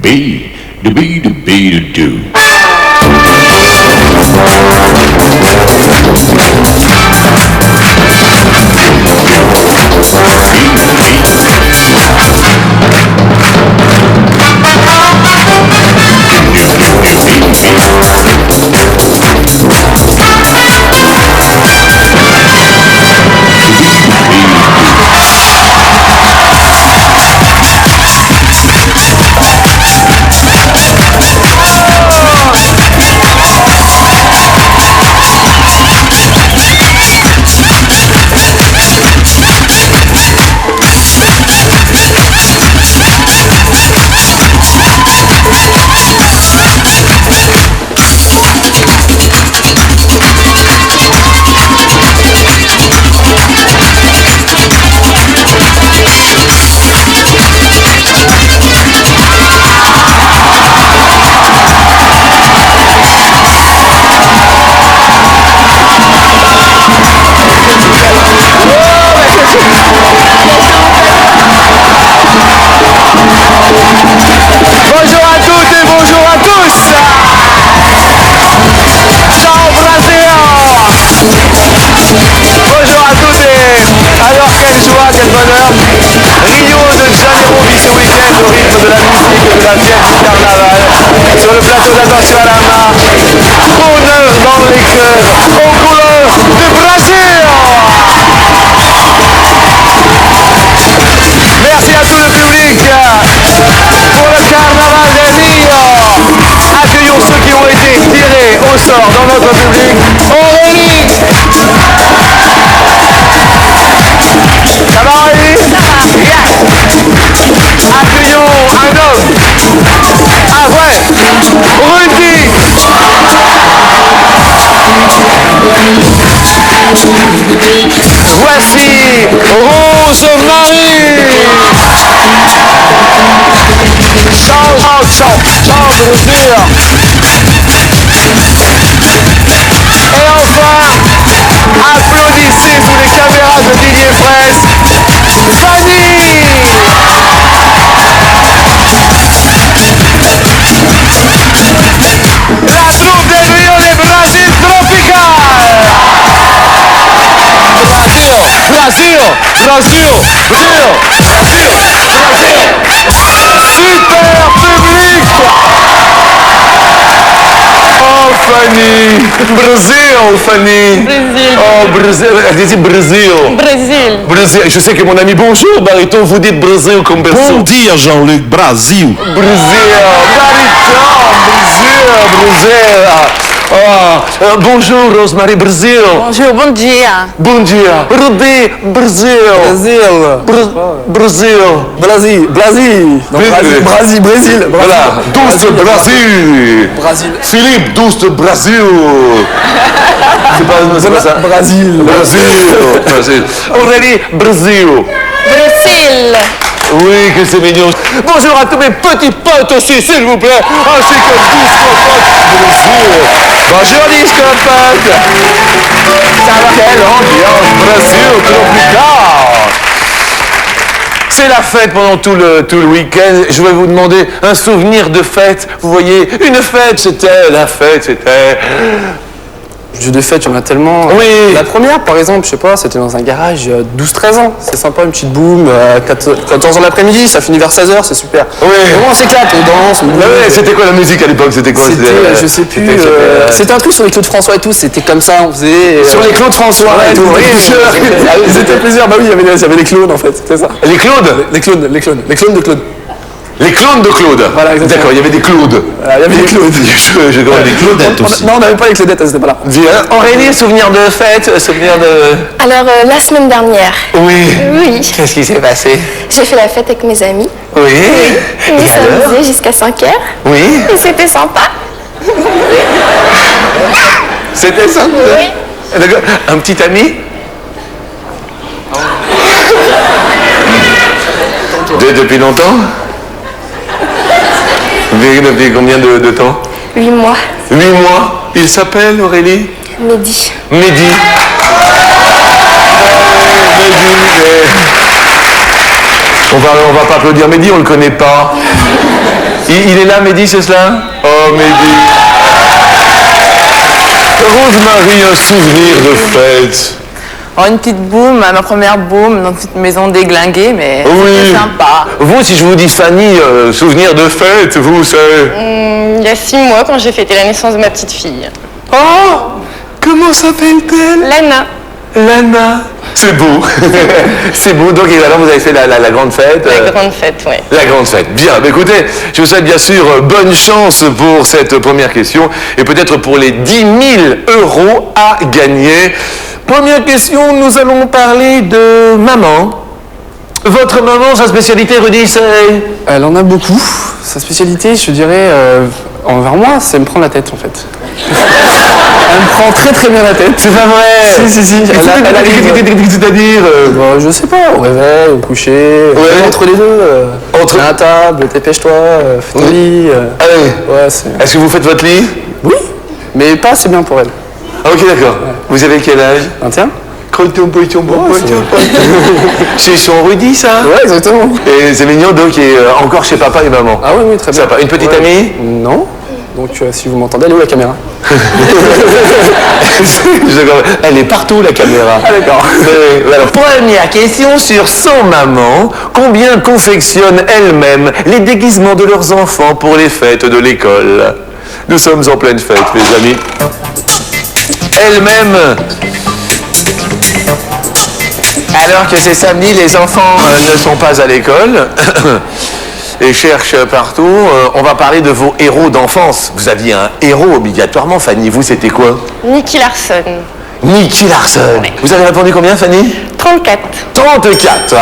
be, to be, to be, to do. Dans notre public, Aurélie. Ça va Aurélie? Ça va. Yes. Accueillons un homme, un vrai, Rudy. Voici Rose-Marie. Chante, Bruxelles. Et enfin, applaudissez sous les caméras de Didier Fraisse, Fanny. La troupe del Rio de Brasil Tropical. Brasil. Super public. Oh Fanny, Fanny. Brésil. Oh Brésil, elle dit Brésil. Brésil. Je sais que mon ami, bonjour Bariton, vous dites Brésil comme personne. Bom dia, Jean-Luc, Brasil. Brésil, Brésil. Bonjour Rosemary, Brésil. Bonjour, bon dia. Bon dia. Rudy, Brésil. Brésil. Voilà, douce Brésil. Philippe, douce Brésil. C'est pas ça. Brésil. Aurélie, Brésil. Brésil. Oui, que c'est mignon. Bonjour à tous mes petits potes aussi, s'il vous plaît. Ainsi que Disco Pote Brésil. Bonjour Disco Pote. Ça va? Quelle ambiance, Brésil tropical. C'est la fête pendant tout le week-end. Je vais vous demander un souvenir de fête. Vous voyez, une fête, c'était la fête, c'était... Jeux de fête, il y en a tellement. Oui. La première, par exemple, je sais pas, c'était dans un garage, 12-13 ans. C'est sympa, une petite boum. 14 ans l'après-midi, ça finit vers 16h, c'est super. Oui. Vraiment, on s'éclate, on danse. C'était quoi la musique à l'époque? C'était quoi? Je sais plus. C'était un truc sur les Claude François et tout. C'était comme ça, on faisait. Sur les Claude François et tout. Ils étaient plusieurs. Bah oui, il y avait les clones en fait, c'était ça. Les Claude? Les clones de Claude. Les clones de Claude. Voilà, exactement. D'accord, il y avait des Claudes. Il y avait des Claudes. Je connais Les Claudettes aussi. Non, on n'avait pas les Claudettes, elles n'étaient pas là. Bien. Aurélie, souvenir de fête, souvenir de... Alors, la semaine dernière. Oui. Oui. Qu'est-ce qui s'est passé? J'ai fait la fête avec mes amis. Oui. Nous Et alors? sommes jusqu'à 5 heures. Oui. Et c'était sympa. C'était ça? Oui. D'accord. Un petit ami? Depuis longtemps? Depuis combien de temps? 8 mois. 8 mois. Il s'appelle, Aurélie? Mehdi. Mehdi. Mehdi. On va pas applaudir Mehdi, on le connaît pas. Il est là, Mehdi, c'est cela? Oh, Mehdi. Rosemary, un souvenir de fête. Oh, une petite boum, ma première boum dans une petite maison déglinguée, mais c'était sympa. Vous, si je vous dis Fanny, souvenir de fête, vous, c'est... Il y a 6 mois, quand j'ai fêté la naissance de ma petite fille. Oh! Comment s'appelle-t-elle? Lana. Lana. C'est beau. C'est beau. Donc, évidemment, vous avez fait la grande fête. La grande fête, oui. La grande fête. Bien. Bah, écoutez, je vous souhaite bien sûr bonne chance pour cette première question et peut-être pour les 10 000 € à gagner. Première question, nous allons parler de maman. Votre maman, sa spécialité, Rudy, c'est... Elle en a beaucoup. Sa spécialité, je dirais, envers moi, c'est me prendre la tête, en fait. Elle me prend très très bien la tête. C'est pas vrai. Si. C'est-à-dire... Je sais pas, au réveil, au coucher, entre les deux. Entre à la table, dépêche-toi, fais ton lit. Allez. Ouais, c'est... Est-ce que vous faites votre lit? Oui, mais pas assez bien pour elle. Ah, ok, d'accord. Vous avez quel âge? 21? C'est son Rudy, ça? Ouais, exactement. Et c'est mignon, donc, il est encore chez papa et maman. Ah oui, très bien. Sympa. Une petite amie? Non. Donc, si vous m'entendez, elle est où la caméra? Elle est partout, la caméra. Ah, d'accord. Alors, première question sur son maman. Combien confectionne elle-même les déguisements de leurs enfants pour les fêtes de l'école? Nous sommes en pleine fête, les amis. Elle-même. Alors que c'est samedi, les enfants ne sont pas à l'école et cherchent partout. On va parler de vos héros d'enfance. Vous aviez un héros obligatoirement, Fanny. Vous, c'était quoi? Nicky Larson. Nicky Larson. Ouais. Vous avez répondu combien, Fanny? 34. 34.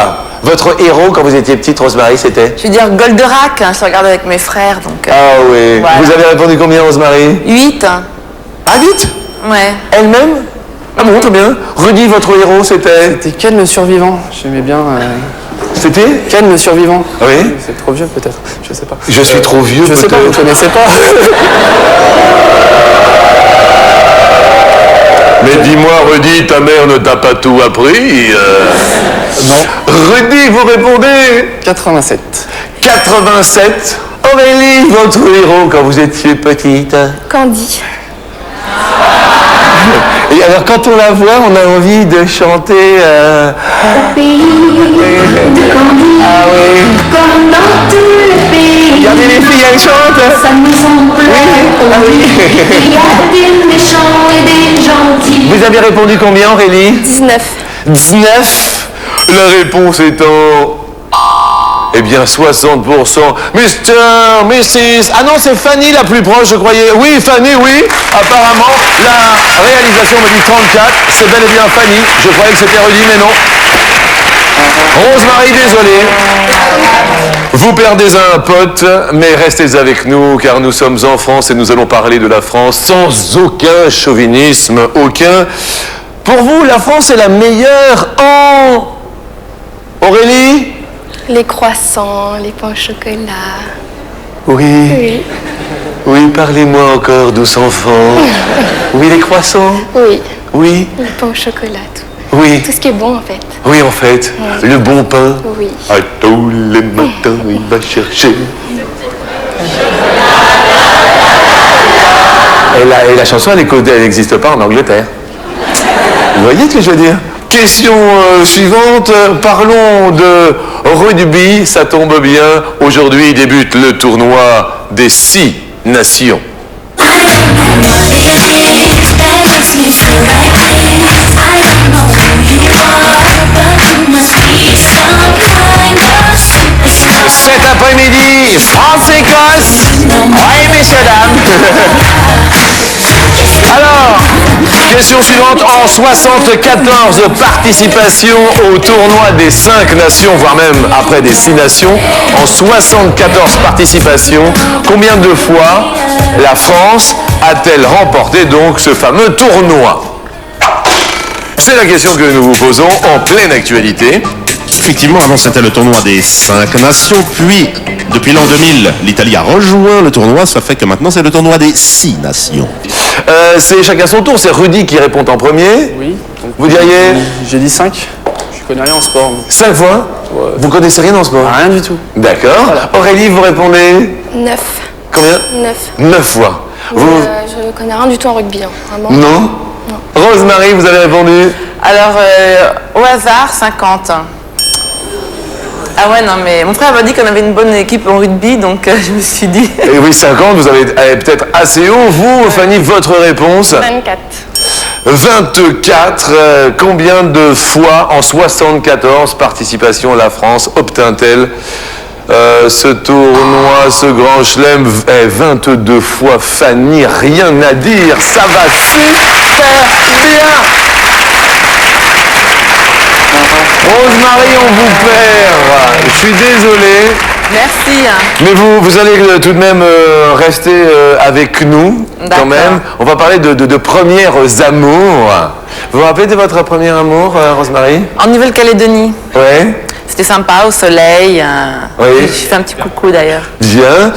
Votre héros, quand vous étiez petite, Rosemary, c'était? Je veux dire Goldorak, hein, je regarde avec mes frères, donc... Ah oui. Voilà. Vous avez répondu combien, Rosemary? 8. Ah, 8? Ouais. Elle-même? Ah bon, très bien. Rudy, votre héros, c'était? C'était Ken le survivant. J'aimais bien. C'était? Ken le survivant. Oui. C'est trop vieux peut-être. Je sais pas. Je suis trop vieux, Je sais pas, vous peut-être. connaissez pas. Mais dis-moi, Rudy, ta mère ne t'a pas tout appris? Non. Rudy, vous répondez? 87. 87. Aurélie, votre héros quand vous étiez petite? Candy. Et alors, quand on la voit, on a envie de chanter... Au pays de Candy, Ah oui. comme dans tout le pays. Regardez les filles, elles chantent. Sa maison pleure, Ah oui. il y a des méchants et des gentils. Vous avez répondu combien, Aurélie? 19. 19. La réponse étant... Eh bien, 60%. Mr. Mrs. Ah non, c'est Fanny la plus proche, je croyais. Oui, Fanny, oui. Apparemment, la réalisation me dit 34. C'est bel et bien Fanny. Je croyais que c'était Rudy, mais non. Rosemary, désolé. Vous perdez un pote, mais restez avec nous, car nous sommes en France et nous allons parler de la France sans aucun chauvinisme, aucun. Pour vous, la France est la meilleure en... Aurélie? Les croissants, les pains au chocolat. Oui. Oui. Oui, parlez-moi encore, douce enfant. Oui, les croissants? Oui. Oui. Les pains au chocolat, tout. Oui. Tout ce qui est bon, en fait. Oui, en fait. Le bon pain. Oui. À tous les matins, il va chercher. Et la chanson, elle n'existe pas en Angleterre. Vous voyez ce que je veux dire? Question suivante. Parlons de rugby. Ça tombe bien. Aujourd'hui débute le tournoi des 6 nations. Cet après-midi, France-Écosse. Oui, messieurs, dames. Alors, question suivante. En 74 participations au tournoi des 5 nations, voire même après des 6 nations, en 74 participations, combien de fois la France a-t-elle remporté donc ce fameux tournoi? C'est la question que nous vous posons en pleine actualité. Effectivement, avant c'était le tournoi des 5 nations, puis depuis l'an 2000, l'Italie a rejoint le tournoi, ça fait que maintenant c'est le tournoi des 6 nations. C'est chacun son tour, c'est Rudy qui répond en premier. Oui. Vous diriez J'ai dit 5. Je connais rien en sport. Donc. 5 fois? Vous connaissez rien en sport? Rien du tout. D'accord. Aurélie, vous répondez 9. combien? 9. 9 fois. Vous... Je connais rien du tout en rugby, hein, vraiment. Non. Rosemary, vous avez répondu? Alors, au hasard, 50. Ah ouais, non, mais mon frère m'a dit qu'on avait une bonne équipe en rugby, donc je me suis dit... Et oui, 50, vous avez peut-être assez haut. Vous, Fanny, votre réponse? 24. 24. Combien de fois en 74 participations la France obtint-elle ce tournoi, ce grand chelem? 22 fois, Fanny, rien à dire. Ça va super bien. Rosemary, on vous perd. Je suis désolé. Merci. Mais vous allez tout de même rester avec nous, quand D'accord. même. On va parler de premières amours. Vous vous rappelez de votre premier amour, Rosemary? En Nouvelle-Calédonie. Ouais. C'était sympa, au soleil. Oui. Je fais un petit coucou d'ailleurs. Bien.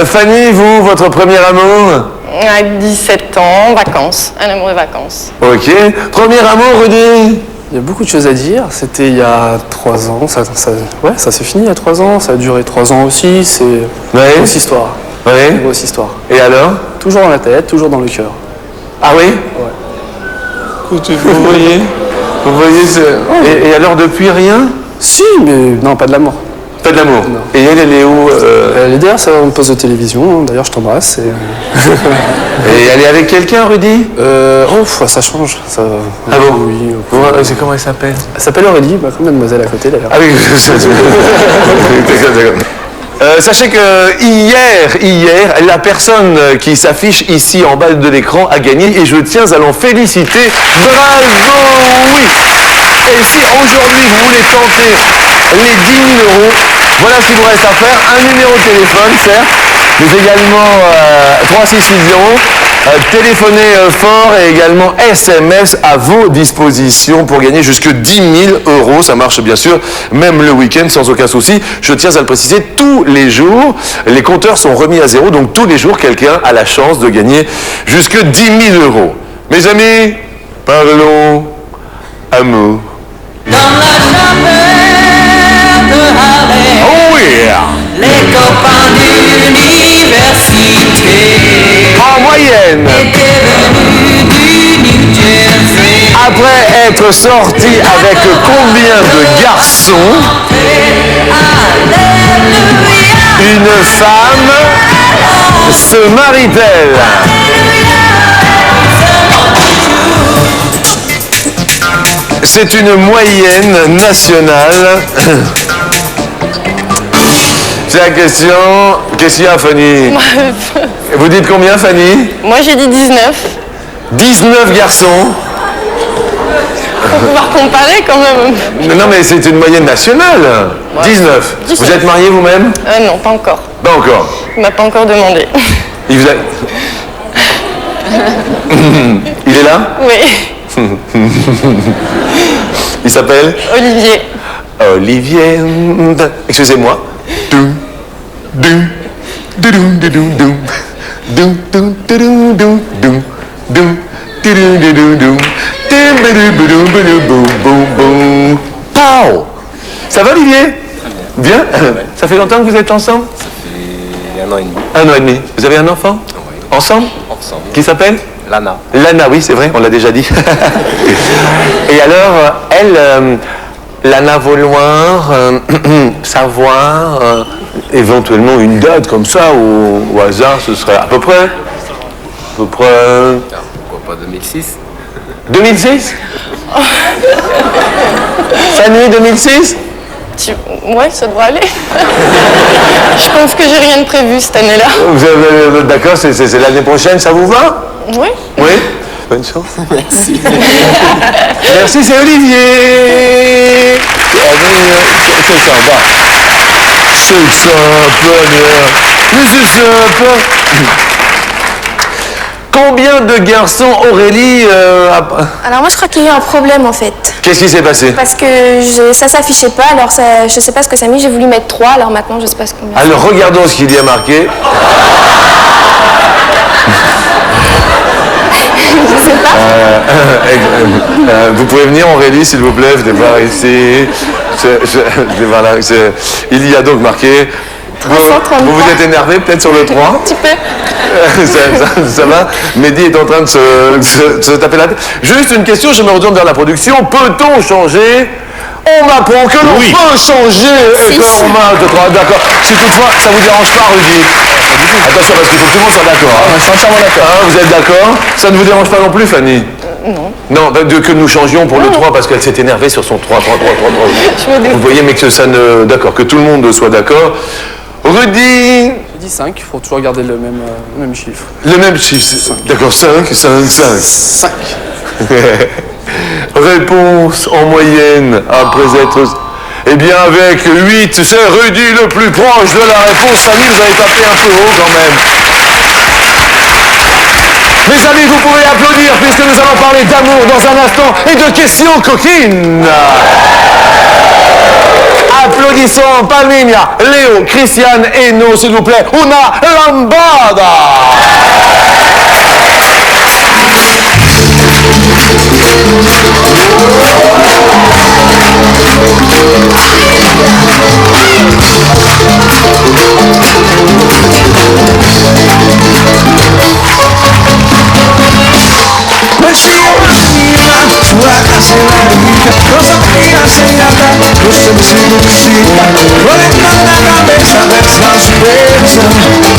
Fanny, vous, votre premier amour? À 17 ans, vacances. Un amour de vacances. Ok. Premier amour, Rudy? Il y a beaucoup de choses à dire. C'était il y a 3 ans. Ça s'est fini il y a 3 ans. Ça a duré 3 ans aussi. C'est une grosse histoire. Ouais. Une grosse histoire. Et alors? Toujours dans la tête, toujours dans le cœur. Ah oui? Ouais. Vous voyez? Vous voyez et alors, depuis rien? Si, mais non, pas de l'amour. Pas de l'amour? Non. Et elle est où? Elle est derrière ça, on poste de télévision. D'ailleurs, je t'embrasse. Et elle est avec quelqu'un, Rudy? Ça change. Ça... Ah bon? Oui. C'est comment elle s'appelle? Elle s'appelle Aurélie, comme mademoiselle à côté d'ailleurs. Ah oui, d'accord. Sachez que hier, la personne qui s'affiche ici en bas de l'écran a gagné et je tiens à l'en féliciter. Bravo, oui. Et si aujourd'hui vous voulez tenter les 10 000 euros, voilà ce qu'il vous reste à faire. Un numéro de téléphone, certes, mais également 3660. Téléphonez fort et également SMS à vos dispositions pour gagner jusque 10 000 euros. Ça marche bien sûr, même le week-end sans aucun souci. Je tiens à le préciser, tous les jours, les compteurs sont remis à zéro. Donc tous les jours, quelqu'un a la chance de gagner jusque 10 000 euros. Mes amis, parlons amour. Dans la chapelle de Harlem, Oh yeah! les copains d'université En moyenne, étaient venus du New Jersey. après être sorti avec combien de garçons, Alléluia, une femme se marie-t-elle? C'est une moyenne nationale. C'est la question. Qu'est-ce qu'il y a, Fanny? Vous dites combien, Fanny? Moi, j'ai dit 19. 19 garçons. Pour pouvoir comparer quand même. Non, mais c'est une moyenne nationale. 19. 19. Vous êtes mariés vous-même? Non, pas encore. Pas encore. Il m'a pas encore demandé. Il vous a... Il est là? Oui. Il s'appelle? Olivier. Olivier. Excusez-moi. Doum, doum, doum, doum, doum, doum, doum, doum, doum, doum, doum, doum, doum, doum, doum, doum. Pow! Ça va, Olivier? Bien. Ça fait longtemps que vous êtes ensemble? Ça fait 1 an et demi. 1 an et demi. Vous avez un enfant? Oui. Ensemble? Ensemble. Qui s'appelle? Lana. Lana, oui, c'est vrai, on l'a déjà dit. Et alors, elle, Lana vouloir savoir éventuellement une date comme ça, au hasard, ce serait à peu près? À peu près... Pourquoi pas 2006? 2006? Fanny, 2006? Ouais, ça devrait aller. Je pense que j'ai rien de prévu cette année-là. Vous avez, d'accord, c'est l'année prochaine, ça vous va? Oui. Oui? Bonne chance. Merci. Merci, c'est Olivier. C'est sympa. C'est sympa, mais c'est sympa. Combien de garçons, Aurélie Alors moi je crois qu'il y a eu un problème en fait. Qu'est-ce qui s'est passé? Parce que ça s'affichait pas, alors ça, je sais pas ce que ça a mis, j'ai voulu mettre 3, alors maintenant je sais pas ce combien. Alors regardons ce qu'il y a marqué. Je sais pas. Vous pouvez venir, Aurélie, s'il vous plaît, venez voir ici. Voilà, il y a donc marqué... Vous vous êtes énervé peut-être sur le 3 Un petit peu. ça va. Mehdi est en train de se taper la tête. Juste une question, je me retourne vers la production. Peut-on changer? On m'apprend que l'on peut changer format de 3. D'accord. Si toutefois, ça vous dérange pas, Rudy? Attention, parce qu'il faut que tout le monde soit d'accord. Je suis entièrement d'accord. Vous êtes d'accord? Ça ne vous dérange pas non plus, Fanny? Non. Non, que nous changions pour le 3 parce qu'elle s'est énervée sur son 3. Vous voyez, mais que ça ne... D'accord, que tout le monde soit d'accord. Rudy? J'ai dit 5, il faut toujours garder le même chiffre. Le même chiffre, d'accord, 5. 5. Réponse en moyenne après être... Eh bien, avec 8, c'est Rudy le plus proche de la réponse. Fanny, vous avez tapé un peu haut quand même. Mes amis, vous pouvez applaudir puisque nous allons parler d'amour dans un instant et de questions coquines. Applaudissons Palmigna, Léo, Christiane et nous, s'il vous plaît, una lambada. Cosa mía señala, cosa seducida, volando la cabeza verso la sorpresa.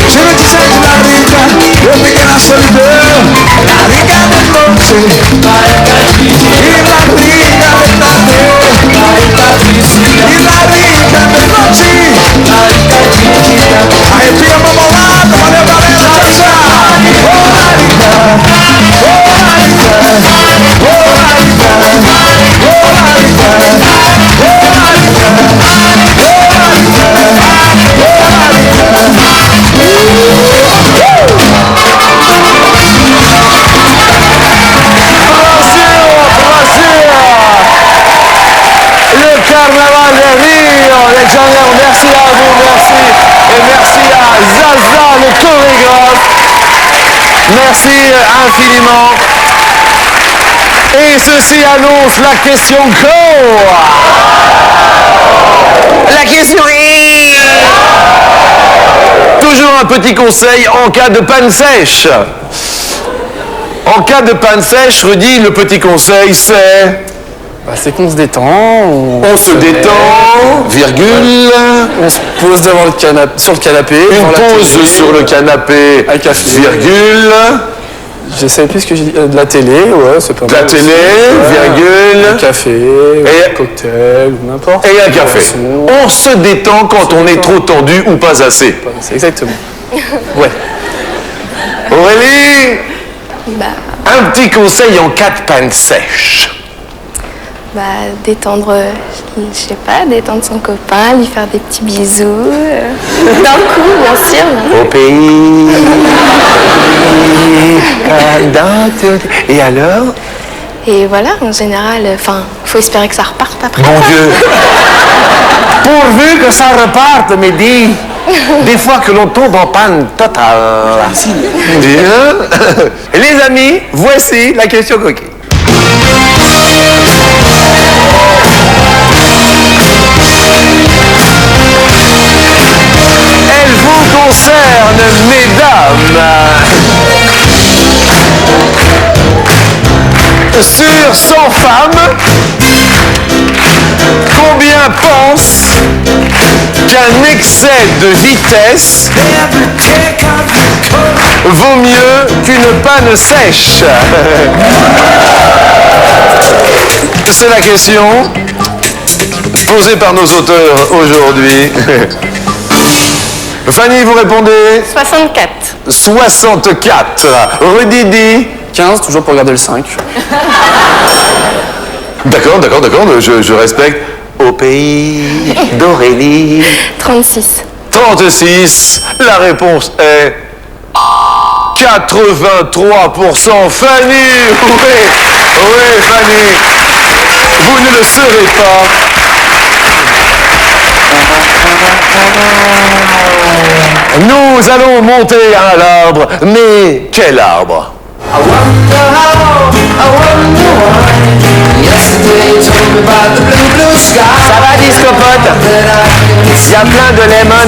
Se me dice la rica, yo me queda solidão, la rica de noche, y la rica de tarde, y la rica de noche, ahí pillamos volando, vale vale la casa, oh la rica, oh la rica, oh la Le carnaval de Rio, les Janeiro, merci à vous, merci. Et merci à Zaza, le chorégraphe. Merci infiniment. Et ceci annonce la question co. La question est... Toujours un petit conseil en cas de panne sèche. En cas de panne sèche, Rudy, le petit conseil c'est... C'est qu'on se détend. On se détend, virgule. On se pose devant sur le canapé. Une pause sur le canapé, un café, virgule. Je sais plus ce que j'ai dit. De la télé, ouais, c'est pas mal. De la télé, virgule. Un café, un cocktail, n'importe. Et un café. On se détend quand on est trop tendu ou pas assez. C'est exactement. Ouais. Aurélie, un petit conseil en cas de panne sèche. Détendre, je sais pas, détendre son copain, lui faire des petits bisous. D'un coup, bien sûr. Au pays. Et alors? Et voilà, en général, faut espérer que ça reparte après. Mon Dieu. Pourvu que ça reparte, Mehdi. Des fois que l'on tombe en panne totale. Bien. Les amis, voici la question coquine. Elle vous concerne, mesdames. Sur 100 femmes, combien pensent qu'un excès de vitesse vaut mieux qu'une panne sèche? C'est la question posée par nos auteurs aujourd'hui. Fanny, vous répondez? 64. 64. Rudy dit 15, toujours pour garder le 5. D'accord, je respecte. Au pays d'Aurélie. 36. 36. La réponse est 83%. Fanny, oui, Fanny. Vous ne le serez pas. Nous allons monter à l'arbre, mais quel arbre? Ça va, discopote? Il y a plein de lemon.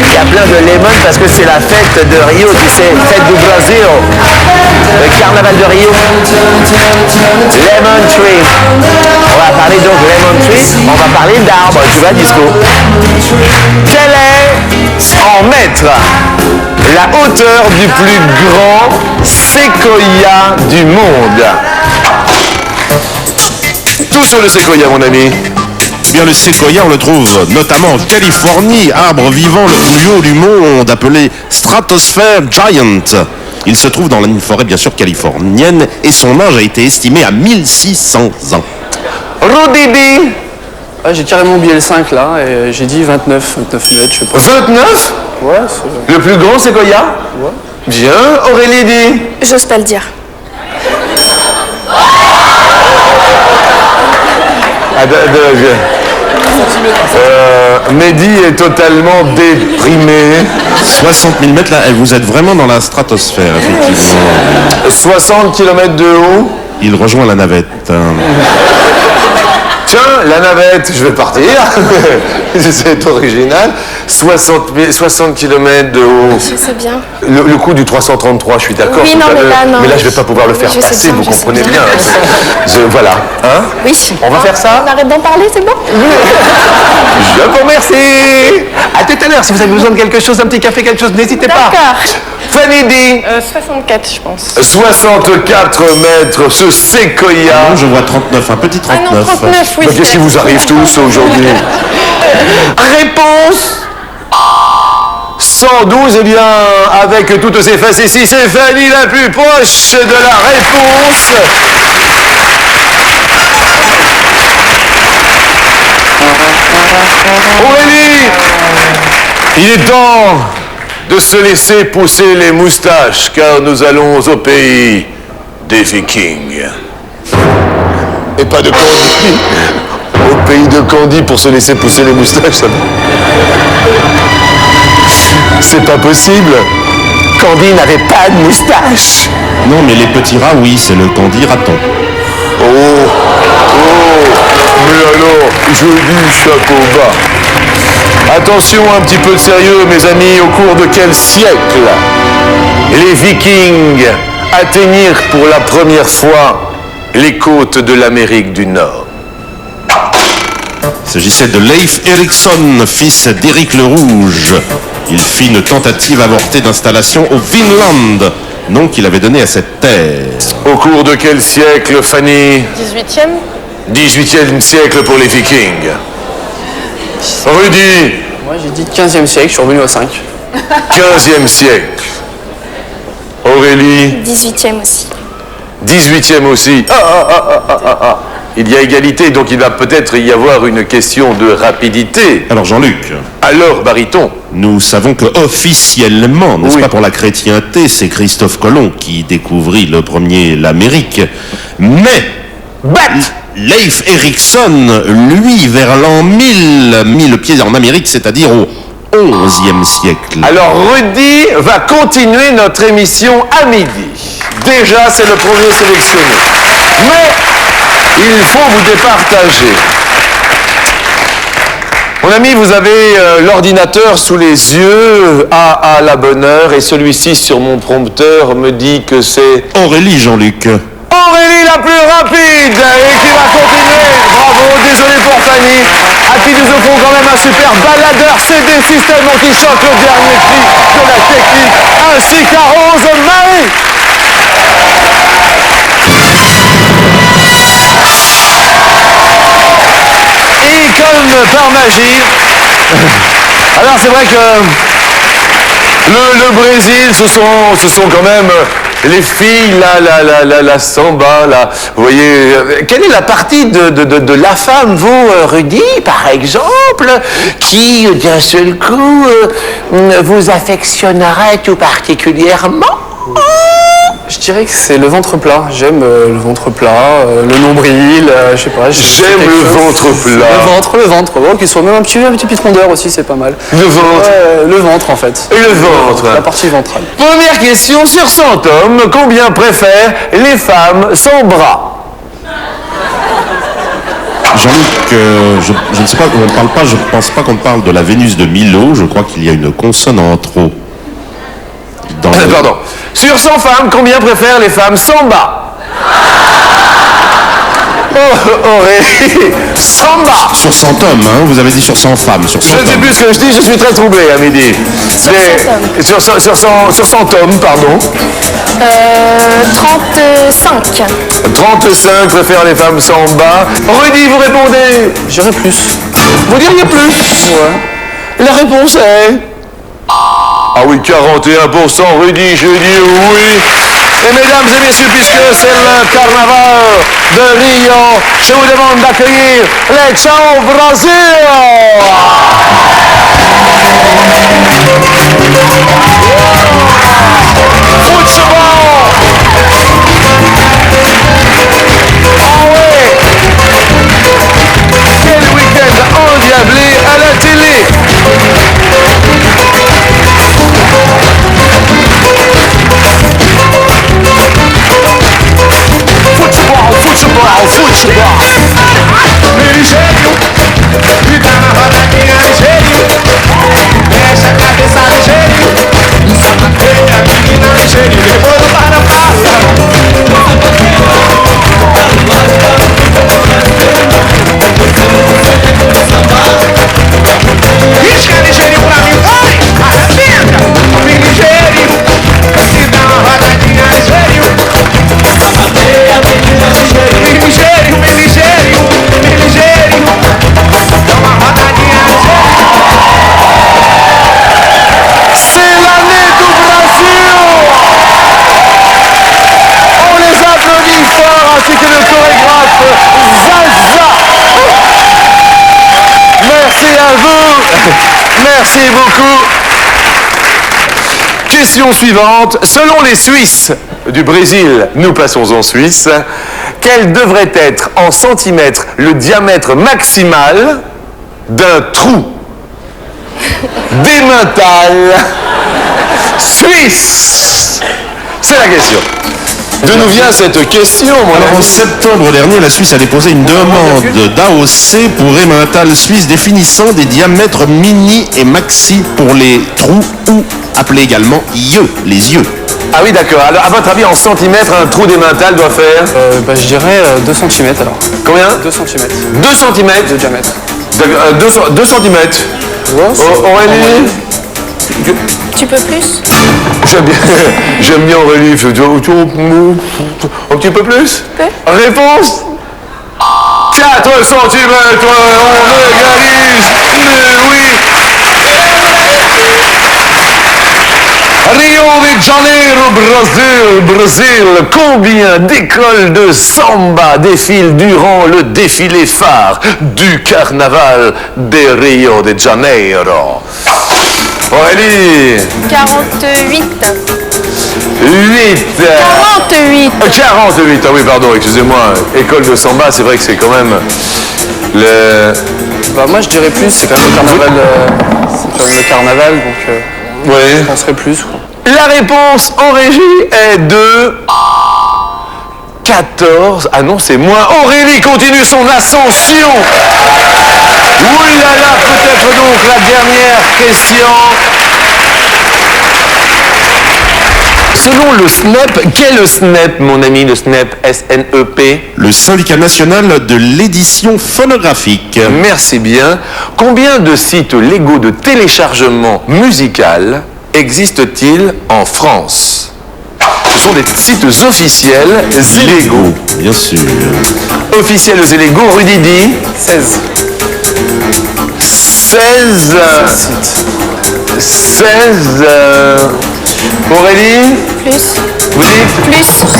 Il y a plein de lemon parce que c'est la fête de Rio, tu sais, fête du Brésil. Le carnaval de Rio. Lemon tree. On va parler donc de lemon tree. On va parler d'arbres, tu vois, disco. Quelle est, en mètres, la hauteur du plus grand séquoia du monde? Tout sur le séquoia, mon ami. Bien, le séquoia, on le trouve notamment en Californie, arbre vivant le plus haut du monde, appelé Stratosphere Giant. Il se trouve dans une forêt, bien sûr, californienne, et son âge a été estimé à 1600 ans. Rodidi. Ah, j'ai carrément oublié le 5 là, et j'ai dit 29 mètres, je sais pas. 29? Ouais, Le plus grand séquoia? Ouais. Bien, Aurélie dit. J'ose pas le dire. Mehdi est totalement déprimé. 60 000 mètres, là, vous êtes vraiment dans la stratosphère, effectivement. 60 km de haut. Il rejoint la navette. Tiens, la navette, je vais partir. C'est original. 60 km de haut. Je sais bien. Le coup du 333, je suis d'accord. Oui, non, mais là, non. Mais là, je vais pas pouvoir le faire Je sais passer, bien, vous je sais comprenez bien. bien. Voilà. Hein? Oui. On va faire ça? On arrête d'en parler, c'est bon? Je vous remercie. À tout à l'heure. Si vous avez besoin de quelque chose, un petit café, quelque chose, n'hésitez pas. D'accord. Fanny dit. 64, je pense. 64 mètres, ce séquoia. Non, je vois 39, un petit 39. Ah non, 39, oui. Qu'est-ce qui vous arrive tous aujourd'hui? Réponse 112, eh bien, avec toutes ces faces ici, c'est Fanny la plus proche de la réponse. Aurélie, il est temps de se laisser pousser les moustaches, car nous allons au pays des Vikings. Et pas de Candy. Au pays de Candy pour se laisser pousser les moustaches, ça... C'est pas possible. Candy n'avait pas de moustache. Non, mais les petits rats, oui, c'est le Candy raton. Mais alors, je dis chapeau bas. Attention, un petit peu de sérieux, mes amis, au cours de quel siècle les Vikings atteignirent pour la première fois les côtes de l'Amérique du Nord? Il s'agissait de Leif Erikson, fils d'Éric le Rouge. Il fit une tentative avortée d'installation au Vinland, nom qu'il avait donné à cette terre. Au cours de quel siècle, Fanny? 18e. 18e siècle pour les Vikings. Rudy? Moi j'ai dit 15e siècle, je suis revenu au 5. 15e siècle. Aurélie? 18e aussi. 18e aussi. Il y a égalité, donc il va peut-être y avoir une question de rapidité. Alors Jean-Luc, Alors, baryton. nous savons que officiellement, n'est-ce Oui. pas, pour la chrétienté, c'est Christophe Colomb qui découvrit le premier l'Amérique. Mais Leif Erikson, lui, vers l'an 1000, mit le pied en Amérique, c'est-à-dire au XIe siècle. Alors, Rudy va continuer notre émission à midi. Déjà, c'est le premier sélectionné. Mais il faut vous départager. Mon ami, vous avez l'ordinateur sous les yeux, à la bonne heure, et celui-ci sur mon prompteur me dit que c'est Aurélie, Jean-Luc. Aurélie la plus rapide et qui va continuer. Bravo, désolé pour Fanny, à qui nous offrons quand même un super baladeur CD System Anti-Choc, le dernier cri de la technique, ainsi qu'à Rose Marie. Et comme par magie, alors c'est vrai que le Brésil, ce sont quand même les filles, la samba, là. Vous voyez, quelle est la partie de la femme, vous, Rudy, par exemple, qui, d'un seul coup, vous affectionnerait tout particulièrement? Je dirais que c'est le ventre plat. J'aime le ventre plat, le nombril, je sais pas. J'aime le ventre plat. Le ventre. Oh, qu'il soit même un petit rondeur aussi, c'est pas mal. Le ventre. Le ventre en fait. Et le ventre. La partie ventrale. Première question, sur 100 hommes, combien préfèrent les femmes sans bras? Jean-Luc, je ne sais pas, on ne parle pas, je ne pense pas qu'on parle de la Vénus de Milo, je crois qu'il y a une consonne en trop. Pardon. Sur 100 femmes, combien préfèrent les femmes sans bas? Aurélie, Samba. Sur 100 hommes, hein, vous avez dit sur 100 femmes, sur 100 Je ne sais hommes. plus ce que je dis, je suis très troublé à midi. Sur 100 hommes, pardon. 35. 35 préfèrent les femmes sans bas. Rudy, vous répondez? J'irais plus. Vous diriez plus? Ouais. La réponse est... Ah oui, 41%, Rudy, je dis oui. Et mesdames et messieurs, puisque c'est le carnaval de Rio, je vous demande d'accueillir les Ciao Brasil. Football. Ah ouais. Quel week-end endiablé à la télé. Futebol. Ligeirinho, me dá na rodadinha ligeirinho. Deixa a cabeça ligeirinho. Sapateia a menina ligeirinho. Depois do para-passa. Risca ligeirinho pra mim, vai! Arrebenta! Me ligeirinho. Me dá uma rodadinha ligeirinho. Sapateia a menina ligeirinho. Ligeirinho, me ligeirinho, me ligeirinho. Dá uma rodadinha ligeirinho. C'est l'année du Brasil. On les applaudit fort ainsi que le chorégraphe Zaza. Merci à vous. Merci beaucoup. Question suivante. Selon les Suisses du Brésil, nous passons en Suisse. Quel devrait être en centimètres le diamètre maximal d'un trou d'émental suisse? C'est la question. D'où nous vient cette question, mon Alors, en ami? septembre dernier, la Suisse a déposé une demande d'AOC pour Emmental Suisse définissant des diamètres mini et maxi pour les trous ou appelés également yeux, les yeux. Ah oui, d'accord. Alors, à votre avis, en centimètres, un trou d'émental doit faire Je dirais 2 cm alors. combien? 2 cm 2 cm de diamètre. 2 cm. Aurélie? Tu peux plus? J'aime bien Aurélie. Un petit peu plus? Réponse? 4 centimètres. On égalise. Oui. Rio de Janeiro, Brésil, combien d'écoles de samba défilent durant le défilé phare du carnaval de Rio de Janeiro? Aurélie? 48. 8. 48. 48, ah oui, pardon, excusez-moi. École de samba, c'est vrai que c'est quand même le... Bah moi je dirais plus, c'est quand même le carnaval. C'est quand même le carnaval, donc Oui. je penserais plus. Quoi. La réponse en régie est de 14. Ah non, c'est moins. Aurélie continue son ascension. Oui là là, peut-être donc la dernière question. Selon le SNEP, qu'est le SNEP, mon ami, le SNEP, S-N-E-P? Le syndicat national de l'édition phonographique. Merci bien. Combien de sites légaux de téléchargement musical existent-ils en France? Ce sont des sites officiels illégaux. Bien sûr. Officiels et illégaux, Rudy dit 16. 16. 16. Aurélie? Plus. Vous dites?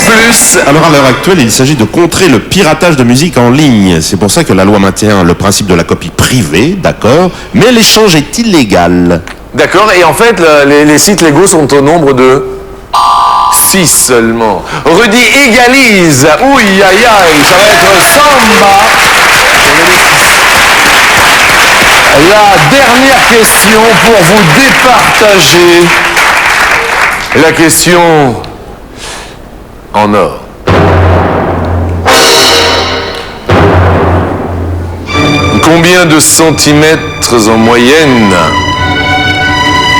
Plus. Alors à l'heure actuelle, il s'agit de contrer le piratage de musique en ligne. C'est pour ça que la loi maintient le principe de la copie privée, d'accord, mais l'échange est illégal. D'accord, et en fait, les sites légaux sont au nombre de 6 seulement. Rudy égalise. Ouïe, aïe, aïe, ça va être Samba. La dernière question pour vous départager. La question en or. Combien de centimètres en moyenne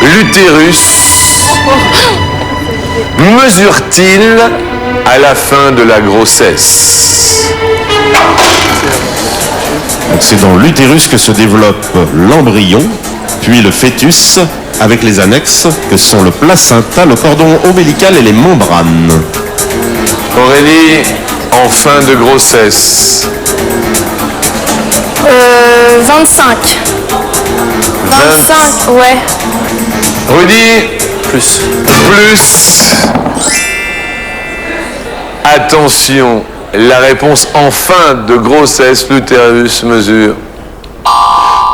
l'utérus mesure-t-il à la fin de la grossesse? C'est dans l'utérus que se développe l'embryon, puis le fœtus, avec les annexes que sont le placenta, le cordon ombilical et les membranes. Aurélie, en fin de grossesse. 25. 25, ouais. Rudy, plus. Attention, la réponse en fin de grossesse, l'utérus mesure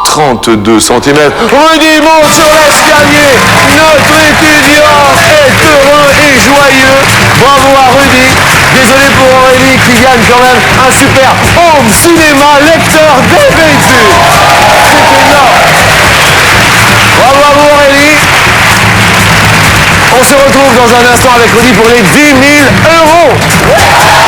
32 cm. Rudy monte sur l'escalier. Notre étudiant est heureux et joyeux. Bravo à Rudy. Désolé pour Aurélie qui gagne quand même un super home cinéma lecteur DVD. C'est énorme. Bravo à vous Aurélie. On se retrouve dans un instant avec Rudy pour les 10 000 €.